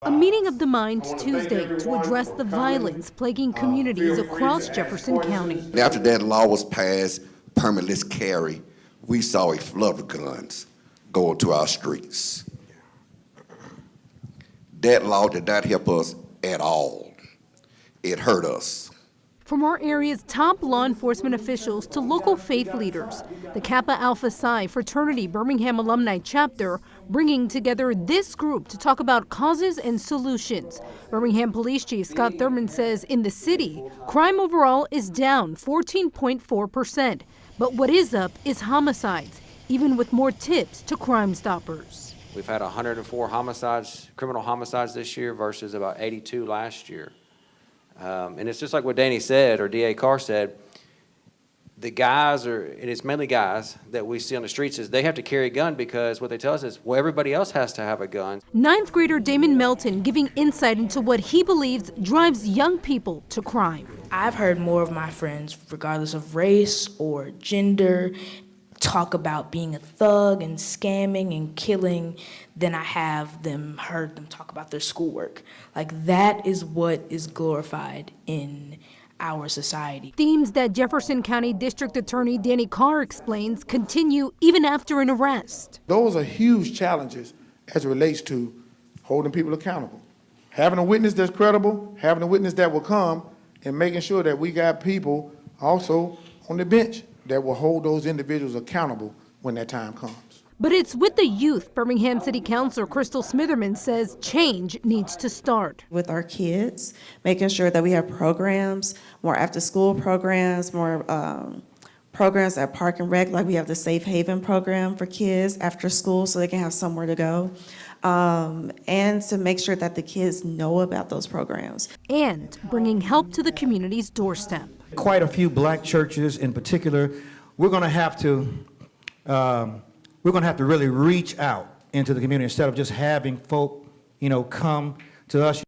A meeting of the minds Tuesday to address the violence plaguing communities across Jefferson County. After that law was passed, permitless carry, we saw a flood of guns go into our streets. That law did not help us at all. It hurt us. From our area's top law enforcement officials to local faith leaders, the Kappa Alpha Psi Fraternity Birmingham Alumni Chapter bringing together this group to talk about causes and solutions. Birmingham Police Chief Scott Thurman says in the city, crime overall is down 14.4%. But what is up is homicides, even with more tips to Crime Stoppers. We've had 104 homicides, criminal homicides this year versus about 82 last year. And it's just like what Danny said, or D.A. Carr said, the guys and it's mainly guys that we see on the streets, is they have to carry a gun because what they tell us is, well, everybody else has to have a gun. Ninth grader Damon Melton giving insight into what he believes drives young people to crime. I've heard more of my friends, regardless of race or gender, talk about being a thug and scamming and killing than I have heard them talk about their schoolwork. Like, that is what is glorified in our society. Themes that Jefferson County District Attorney Danny Carr explains continue even after an arrest. Those are huge challenges as it relates to holding people accountable. Having a witness that's credible, having a witness that will come, and making sure that we got people also on the bench that will hold those individuals accountable when that time comes. But it's with the youth. Birmingham City Councilor Crystal Smitherman says change needs to start with our kids, making sure that we have programs, more after-school programs, more programs at Park and Rec, like we have the Safe Haven program for kids after school so they can have somewhere to go, and to make sure that the kids know about those programs. And bringing help to the community's doorstep. Quite a few black churches in particular, we're going to have to really reach out into the community instead of just having folk, come to us.